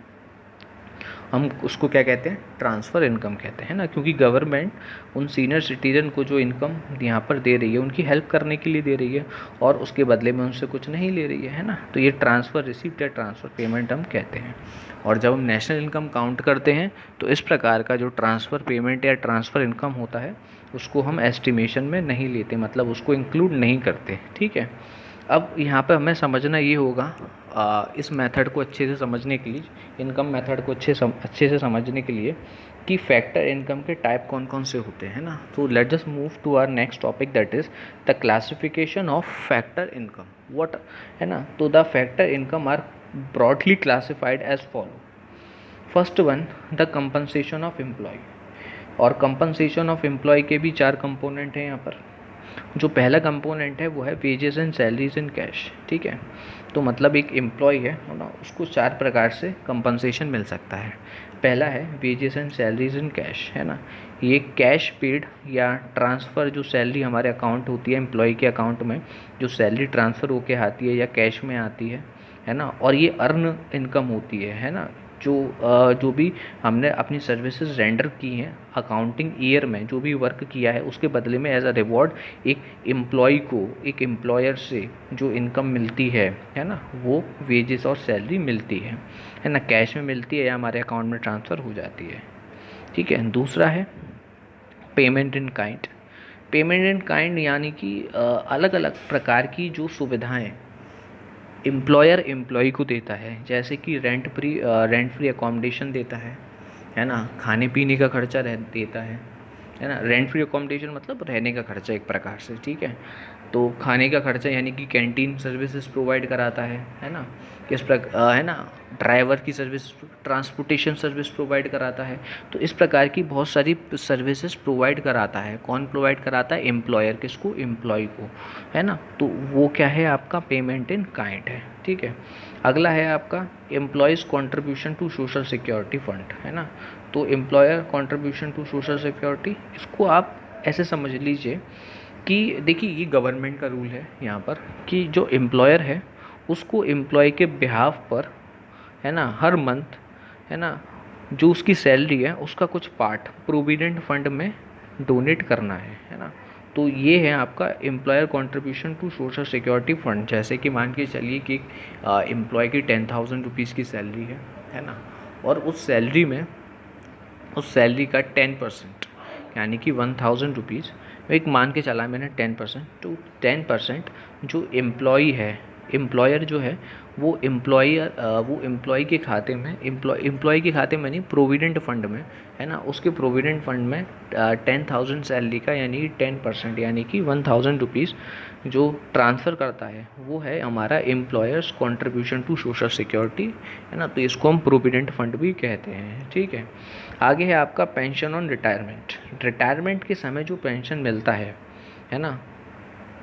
हम उसको क्या कहते हैं, ट्रांसफ़र इनकम कहते हैं ना, क्योंकि गवर्नमेंट उन सीनियर सिटीजन को जो इनकम यहाँ पर दे रही है उनकी हेल्प करने के लिए दे रही है, और उसके बदले में उनसे कुछ नहीं ले रही है ना। तो ये ट्रांसफ़र रिसिप्ट या ट्रांसफ़र पेमेंट हम कहते हैं। और जब हम नेशनल इनकम काउंट करते हैं तो इस प्रकार का जो ट्रांसफ़र पेमेंट या ट्रांसफ़र इनकम होता है उसको हम एस्टिमेशन में नहीं लेते, मतलब उसको इंक्लूड नहीं करते। ठीक है, अब यहाँ पे हमें समझना ये होगा, इस मेथड को अच्छे से समझने के लिए, इनकम मेथड को अच्छे से समझने के लिए, कि फैक्टर इनकम के टाइप कौन कौन से होते हैं ना। तो let just move to our next topic, that is the classification of factor income. What, है ना, तो the factor income are broadly classified as follow. First one, the compensation of employ. और कंपनसेशन ऑफ एम्प्लॉय के भी 4 component हैं यहाँ पर। जो पहला कंपोनेंट है वो है wages and salaries in cash. ठीक है, तो मतलब एक एम्प्लॉय है ना, उसको 4 प्रकार से कंपनसेशन मिल सकता है। पहला है wages and salaries in cash, है ना। ये कैश पेड या ट्रांसफ़र, जो सैलरी हमारे अकाउंट होती है एम्प्लॉय के अकाउंट में, जो सैलरी ट्रांसफ़र होके आती है या कैश में आती है ना। और ये अर्न इनकम होती है ना। जो भी हमने अपनी सर्विसेज रेंडर की हैं अकाउंटिंग ईयर में, जो भी वर्क किया है उसके बदले में एज अ रिवॉर्ड एक एम्प्लॉय को, एक एम्प्लॉयर से जो इनकम मिलती है ना, वो वेजेस और सैलरी मिलती है ना, कैश में मिलती है या हमारे अकाउंट में ट्रांसफ़र हो जाती है। ठीक है, दूसरा है payment in kind. Payment in kind यानी कि अलग अलग प्रकार की जो सुविधाएं एम्प्लॉयर एम्प्लॉय को देता है, जैसे कि रेंट फ्री अकोमोडेशन देता है ना, खाने पीने का खर्चा देता है ना। रेंट फ्री अकोमोडेशन मतलब रहने का खर्चा एक प्रकार से। ठीक है, तो खाने का खर्चा यानी कि कैंटीन सर्विसेज प्रोवाइड कराता है ना। किस प्रकार, है ना, ड्राइवर की सर्विस, ट्रांसपोर्टेशन सर्विस प्रोवाइड कराता है। तो इस प्रकार की बहुत सारी सर्विसेज प्रोवाइड कराता है। कौन प्रोवाइड कराता है, एम्प्लॉयर, किसको, एम्प्लॉय को, है ना। तो वो क्या है, आपका पेमेंट इन काइंड है। ठीक है, अगला है आपका employees contribution to social security fund, है ना। तो employer contribution to social security, इसको आप ऐसे समझ लीजिए कि देखिए ये गवर्नमेंट का रूल है यहाँ पर, कि जो एम्प्लॉयर है उसको एम्प्लॉय के बिहाफ पर, है ना, हर मंथ, है ना, जो उसकी सैलरी है उसका कुछ पार्ट प्रोविडेंट फंड में डोनेट करना है ना। तो ये है आपका employer contribution to social security fund. जैसे कि मान के चलिए कि एम्प्लॉय की 10,000 रुपीज़ की सैलरी है ना, और उस सैलरी में, उस सैलरी का 10% यानी कि 1,000 रुपीज़, एक मान के चला मैंने 10%, तो 10% जो एम्प्लॉई है एम्प्लॉयर जो है वो एम्प्लॉय के खाते में, एम्प्लॉय के खाते में नहीं, प्रोविडेंट फंड में, है ना, उसके प्रोविडेंट फंड में 10,000 सैलरी का यानी 10% यानी कि 1,000 रुपीज़ जो ट्रांसफ़र करता है वो है हमारा employers contribution to social security, है ना। तो इसको हम प्रोविडेंट फंड भी कहते हैं, ठीक है। आगे है आपका पेंशन ऑन रिटायरमेंट। रिटायरमेंट के समय जो पेंशन मिलता है ना,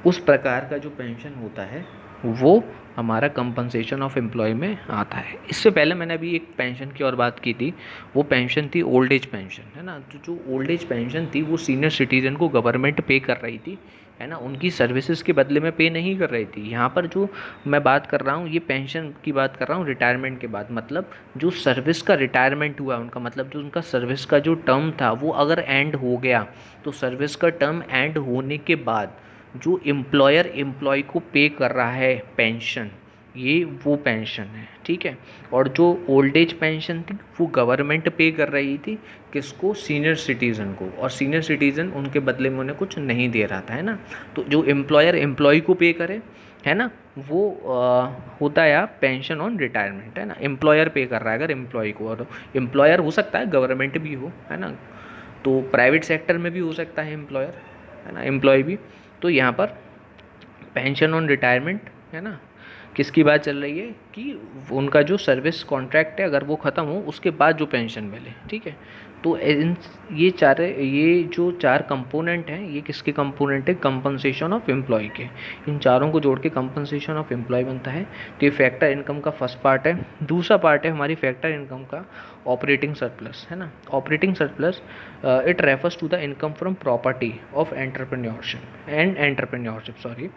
उस प्रकार का जो पेंशन होता है वो हमारा कंपनसेशन ऑफ एम्प्लॉय में आता है। इससे पहले मैंने अभी एक पेंशन की और बात की थी, वो पेंशन थी ओल्ड एज पेंशन, है ना। तो जो ओल्ड एज पेंशन थी वो सीनियर सिटीजन को गवर्नमेंट पे कर रही थी, है ना, उनकी सर्विसेज के बदले में पे नहीं कर रही थी। यहाँ पर जो मैं बात कर रहा हूँ ये पेंशन की बात कर रहा हूँ रिटायरमेंट के बाद, मतलब जो सर्विस का रिटायरमेंट हुआ उनका, मतलब जो उनका सर्विस का जो टर्म था वो अगर एंड हो गया, तो सर्विस का टर्म एंड होने के बाद जो एम्प्लॉयर एम्प्लॉय को पे कर रहा है पेंशन, ये वो पेंशन है, ठीक है। और जो ओल्ड एज पेंशन थी वो गवर्नमेंट पे कर रही थी, किसको, सीनियर सिटीज़न को, और सीनियर सिटीज़न उनके बदले में उन्हें कुछ नहीं दे रहा था, है ना। तो जो एम्प्लॉयर एम्प्लॉय को पे करे, है ना, वो होता है पेंशन ऑन रिटायरमेंट, है ना। एम्प्लॉयर पे कर रहा है अगर एम्प्लॉय को, और एम्प्लॉयर हो सकता है गवर्नमेंट भी हो, है ना, तो प्राइवेट सेक्टर में भी हो सकता है एम्प्लॉयर, है ना, एम्प्लॉय भी। तो यहाँ पर पेंशन ऑन रिटायरमेंट, है ना, किसकी बात चल रही है कि उनका जो सर्विस कॉन्ट्रैक्ट है अगर वो ख़त्म हो उसके बाद जो पेंशन मिले, ठीक है। तो ये जो चार कंपोनेंट हैं ये किसके कंपोनेंट है, कंपनसेशन ऑफ एम्प्लॉय के। इन चारों को जोड़ के कंपनसेशन ऑफ एम्प्लॉय बनता है। तो ये फैक्टर इनकम का फर्स्ट पार्ट है। दूसरा पार्ट है हमारी फैक्टर इनकम का ऑपरेटिंग सरप्लस, है ना। Operating surplus it refers to the income from property of entrepreneurship sorry.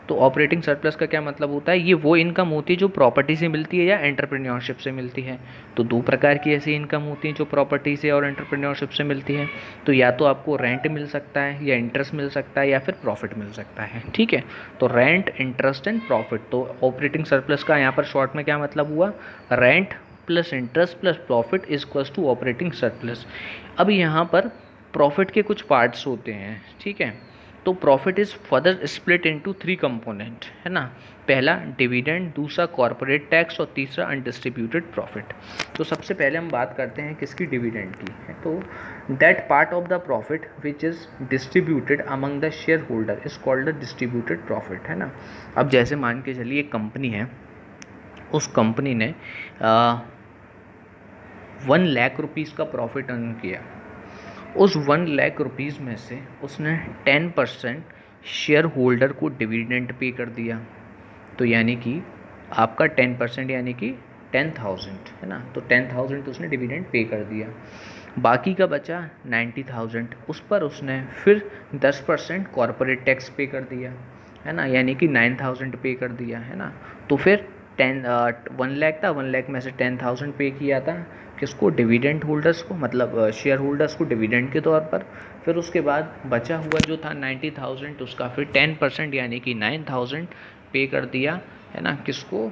तो ऑपरेटिंग सरप्लस का क्या मतलब होता है, ये वो इनकम होती है जो प्रॉपर्टी से मिलती है या एंटरप्रेन्योरशिप से मिलती है। तो दो प्रकार की ऐसी इनकम होती है जो प्रॉपर्टी से और एंटरप्रेन्योरशिप से मिलती है। तो या तो आपको रेंट मिल सकता है, या इंटरेस्ट मिल सकता है, या फिर प्रॉफिट मिल सकता है, ठीक है। तो रेंट, इंटरेस्ट एंड प्रॉफिट। तो ऑपरेटिंग सरप्लस का यहाँ पर शॉर्ट में क्या मतलब हुआ, rent plus interest plus profit is equals to operating surplus. अब यहाँ पर प्रॉफिट के कुछ पार्ट्स होते हैं, ठीक है। तो profit is further split into 3 component, है ना। पहला डिविडेंड, दूसरा कॉर्पोरेट टैक्स और तीसरा अनडिस्ट्रीब्यूटेड प्रॉफिट। तो सबसे पहले हम बात करते हैं किसकी, डिविडेंड की, है। तो that part of the profit which is distributed among the share holder is called the distributed profit, है ना। अब जैसे मान के चलिए एक कंपनी है, उस कंपनी ने 1 लाख रुपीज़ का प्रॉफिट अर्न किया। उस 1 लाख रुपीज़ में से उसने 10% शेयर होल्डर को डिविडेंड पे कर दिया। तो यानी कि आपका 10% यानी कि 10,000, है ना। तो 10,000 उसने डिविडेंड पे कर दिया। बाकी का बचा 90,000, उस पर उसने फिर 10% कॉर्पोरेट टैक्स पे कर दिया, है ना, यानी कि 9,000 पे कर दिया, है ना। तो फिर 1 लाख था, 1 लाख में से 10,000 पे किया था किसको, डिविडेंड होल्डर्स को, मतलब शेयर होल्डर्स को डिविडेंड के तौर पर। फिर उसके बाद बचा हुआ जो था 90,000 उसका फिर 10% यानी कि 9,000 पे कर दिया, है ना, किसको,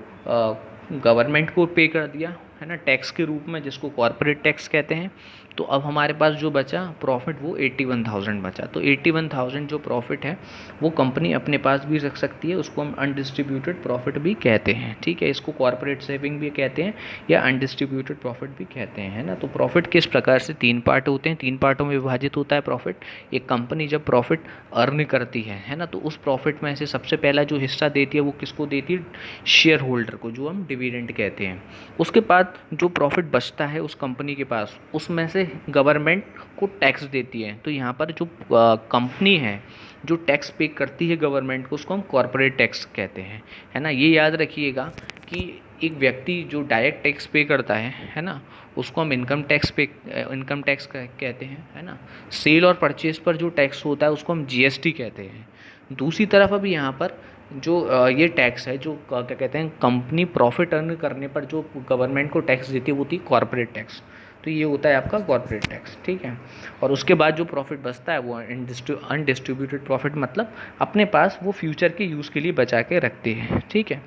गवर्नमेंट को पे कर दिया, है ना, टैक्स के रूप में, जिसको कॉर्पोरेट टैक्स कहते हैं। तो अब हमारे पास जो बचा प्रॉफिट वो 81,000 बचा। तो 81,000 जो प्रॉफिट है वो कंपनी अपने पास भी रख सकती है, उसको हम अनडिस्ट्रीब्यूटेड प्रॉफिट भी कहते हैं, ठीक है। इसको कॉर्पोरेट सेविंग भी कहते हैं या अनडिस्ट्रीब्यूटेड प्रॉफिट भी कहते हैं, है ना। तो प्रॉफिट किस प्रकार से 3 पार्ट होते हैं, 3 पार्टों में विभाजित होता है प्रॉफिट। एक कंपनी जब प्रॉफिट अर्न करती है ना, तो उस प्रॉफिट में से सबसे पहला जो हिस्सा देती है वो किसको देती है, शेयर होल्डर को, जो हम डिविडेंड कहते हैं। उसके बाद जो प्रॉफिट बचता है उस कंपनी के पास, उसमें से गवर्नमेंट को टैक्स देती है। तो यहाँ पर जो कंपनी है जो टैक्स पे करती है गवर्नमेंट को, उसको हम कॉर्पोरेट टैक्स कहते हैं, है ना। ये याद रखिएगा कि एक व्यक्ति जो डायरेक्ट टैक्स पे करता है ना, उसको हम इनकम टैक्स कहते हैं, है ना। सेल और परचेज पर जो टैक्स होता है उसको हम जीएसटी कहते हैं। दूसरी तरफ अभी यहाँ पर जो ये टैक्स है, जो क्या कहते हैं, कंपनी प्रॉफिट अर्न करने पर जो गवर्नमेंट को टैक्स देती है वो थी कॉर्पोरेट टैक्स। तो ये होता है आपका कॉर्पोरेट टैक्स, ठीक है। और उसके बाद जो प्रॉफिट बचता है वो अनडिस्ट्रीब्यूटेड प्रॉफिट, मतलब अपने पास वो फ्यूचर के यूज़ के लिए बचा के रखते हैं, ठीक है।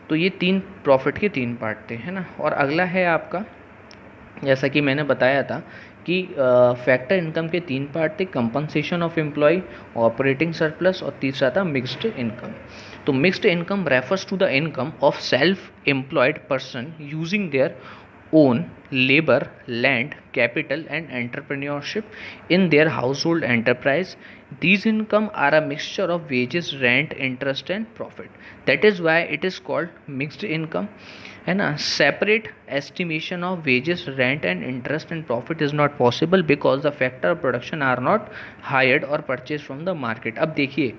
तो ये 3 प्रॉफिट के 3 पार्ट थे, है ना। और अगला है आपका, जैसा कि मैंने बताया था कि फैक्टर इनकम के 3 पार्ट थे, compensation of employ, operating surplus और तीसरा था मिक्स्ड इनकम। तो mixed income refers to the income of self employed person using their own labor, land, capital and entrepreneurship in their household enterprise. These income are a mixture of wages, rent, interest and profit. That is why it is called mixed income. है ना. Separate estimation of wages, rent and interest and profit is not possible because the factor of production are not hired or purchased from the market. अब देखिए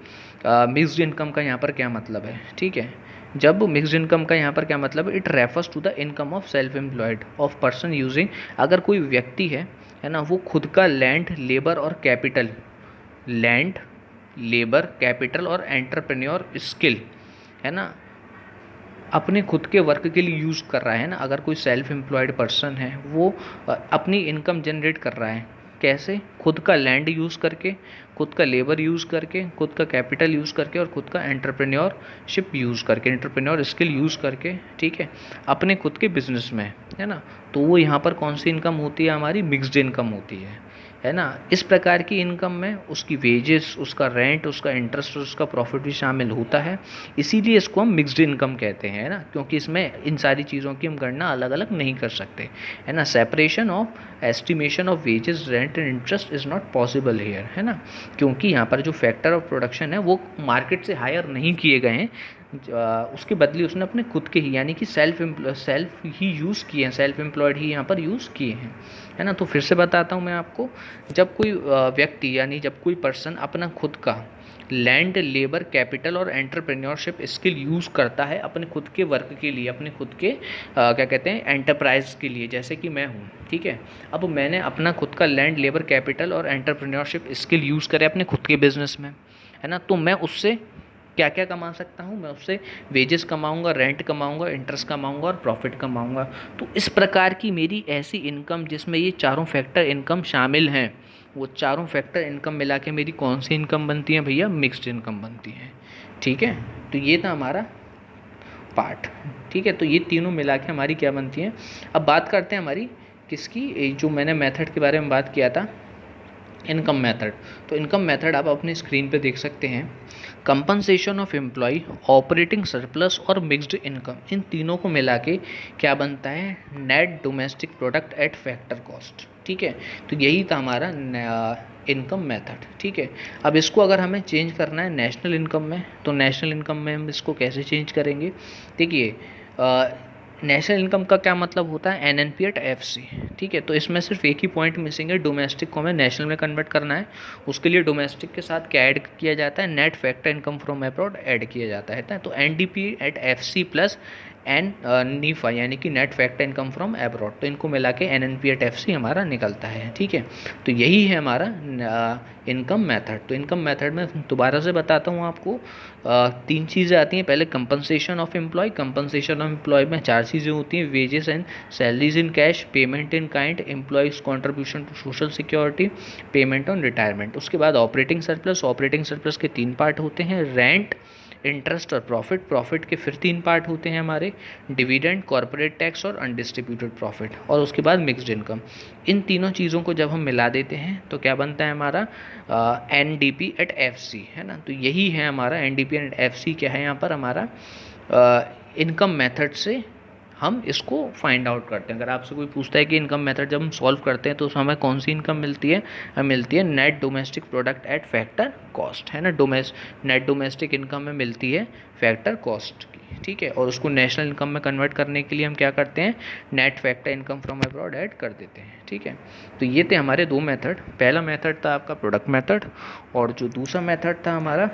mixed income का यहाँ पर क्या मतलब है. ठीक है, जब मिक्स्ड इनकम का यहाँ पर क्या मतलब है, it refers to the income of self employed of person using, अगर कोई व्यक्ति है ना, वो खुद का लैंड, लेबर और कैपिटल, लैंड, लेबर, कैपिटल और एंटरप्रेन्योर स्किल है ना, अपने खुद के वर्क के लिए यूज़ कर रहा है ना. अगर कोई सेल्फ एम्प्लॉयड पर्सन है वो अपनी इनकम जनरेट कर रहा है, कैसे? खुद का लैंड यूज़ करके, खुद का लेबर यूज़ करके, खुद का कैपिटल यूज़ करके और खुद का एंटरप्रेन्योरशिप यूज़ करके, एंटरप्रेन्योर स्किल यूज़ करके. ठीक है, अपने खुद के बिजनेस में है ना. तो वो यहाँ पर कौन सी इनकम होती है हमारी? मिक्स्ड इनकम होती है ना. इस प्रकार की इनकम में उसकी वेजेस, उसका रेंट, उसका इंटरेस्ट और उसका प्रॉफिट भी शामिल होता है. इसीलिए इसको हम मिक्स्ड इनकम कहते हैं ना, क्योंकि इसमें इन सारी चीज़ों की हम गणना अलग अलग नहीं कर सकते है ना. Separation of estimation of wages, rent and interest is not possible here है ना, क्योंकि यहाँ पर जो फैक्टर ऑफ प्रोडक्शन है वो मार्केट से हायर नहीं किए गए हैं. उसके बदले उसने अपने खुद के ही, यानी कि सेल्फ ही यूज़ किए हैं, सेल्फ एम्प्लॉयड ही यहाँ पर यूज़ किए हैं है ना. तो फिर से बताता हूँ मैं आपको, जब कोई व्यक्ति यानी जब कोई पर्सन अपना खुद का लैंड, लेबर, कैपिटल और एंटरप्रेन्योरशिप स्किल यूज़ करता है अपने खुद के वर्क के लिए, अपने खुद के क्या कहते हैं, एंटरप्राइज के लिए, जैसे कि मैं हूँ. ठीक है, अब मैंने अपना खुद का लैंड, लेबर, कैपिटल और एंटरप्रेन्योरशिप स्किल यूज़ करे अपने खुद के बिजनेस में है ना. तो मैं उससे क्या क्या कमा सकता हूँ? मैं उससे वेजेस कमाऊँगा, रेंट कमाऊँगा, इंटरेस्ट कमाऊँगा और प्रॉफिट कमाऊँगा. तो इस प्रकार की मेरी ऐसी इनकम जिसमें ये चारों फैक्टर इनकम शामिल हैं, वो चारों फैक्टर इनकम मिला के मेरी कौन सी इनकम बनती है भैया? मिक्स्ड इनकम बनती है. ठीक है, तो ये था हमारा पार्ट. ठीक है, तो ये तीनों मिला के हमारी क्या बनती है. अब बात करते हैं हमारी किसकी, जो मैंने मेथड के बारे में बात किया था, इनकम मेथड. तो इनकम मेथड आप अपने स्क्रीन पे देख सकते हैं. Compensation of employ, operating surplus और मिक्स्ड इनकम, इन तीनों को मिला के क्या बनता है? Net domestic product at factor cost. ठीक है, तो यही था हमारा इनकम मेथड. ठीक है, अब इसको अगर हमें चेंज करना है नेशनल इनकम में, तो नेशनल इनकम में हम इसको कैसे चेंज करेंगे? देखिए, नेशनल इनकम का क्या मतलब होता है? NNP at FC. ठीक है, तो इसमें सिर्फ एक ही पॉइंट मिसिंग है, डोमेस्टिक को हमें नेशनल में कन्वर्ट करना है. उसके लिए डोमेस्टिक के साथ क्या ऐड किया जाता है? Net factor income from abroad add किया जाता है. तो NDP at FC plus NIFA यानी कि net factor income from abroad, तो इनको मिला के NNP एट FC हमारा निकलता है. ठीक है, तो यही है हमारा इनकम मेथड. तो इनकम मेथड में दोबारा से बताता हूँ आपको, तीन चीज़ें आती हैं. पहले compensation of employ. Compensation of employ में चार चीज़ें होती हैं: wages and salaries in cash, payment in kind, employees contribution to social security, payment on retirement. उसके बाद ऑपरेटिंग सरप्लस. ऑपरेटिंग सरप्लस के तीन पार्ट होते हैं: रेंट, इंटरेस्ट और प्रॉफिट. प्रॉफिट के फिर तीन पार्ट होते हैं हमारे: डिविडेंड, कॉर्पोरेट टैक्स और अनडिस्ट्रीब्यूटेड प्रॉफिट. और उसके बाद मिक्स्ड इनकम. इन तीनों चीज़ों को जब हम मिला देते हैं तो क्या बनता है हमारा? NDP एट FC है ना. तो यही है हमारा NDP एट FC. क्या है यहाँ पर हमारा? इनकम मेथड से हम इसको फाइंड आउट करते हैं. अगर आपसे कोई पूछता है कि इनकम मेथड जब हम सॉल्व करते हैं तो हमें कौन सी इनकम मिलती है? हमें मिलती है net domestic product at factor cost है ना. नेट डोमेस्टिक इनकम में मिलती है फैक्टर कॉस्ट की. ठीक है, और उसको नेशनल इनकम में कन्वर्ट करने के लिए हम क्या करते हैं? Net factor income from abroad add कर देते हैं. ठीक है, तो ये थे हमारे दो मेथड. पहला मेथड था आपका प्रोडक्ट मेथड, और जो दूसरा मेथड था हमारा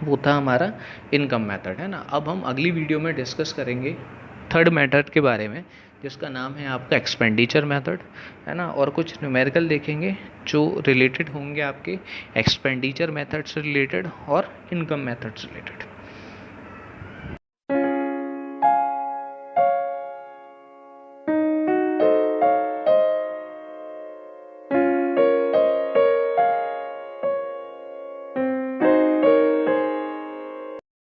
वो था हमारा इनकम मेथड है ना. अब हम अगली वीडियो में डिस्कस करेंगे थर्ड मेथड के बारे में, जिसका नाम है आपका एक्सपेंडिचर मेथड है ना. और कुछ न्यूमेरिकल देखेंगे जो रिलेटेड होंगे आपके एक्सपेंडिचर मेथड से रिलेटेड और इनकम मेथड से रिलेटेड.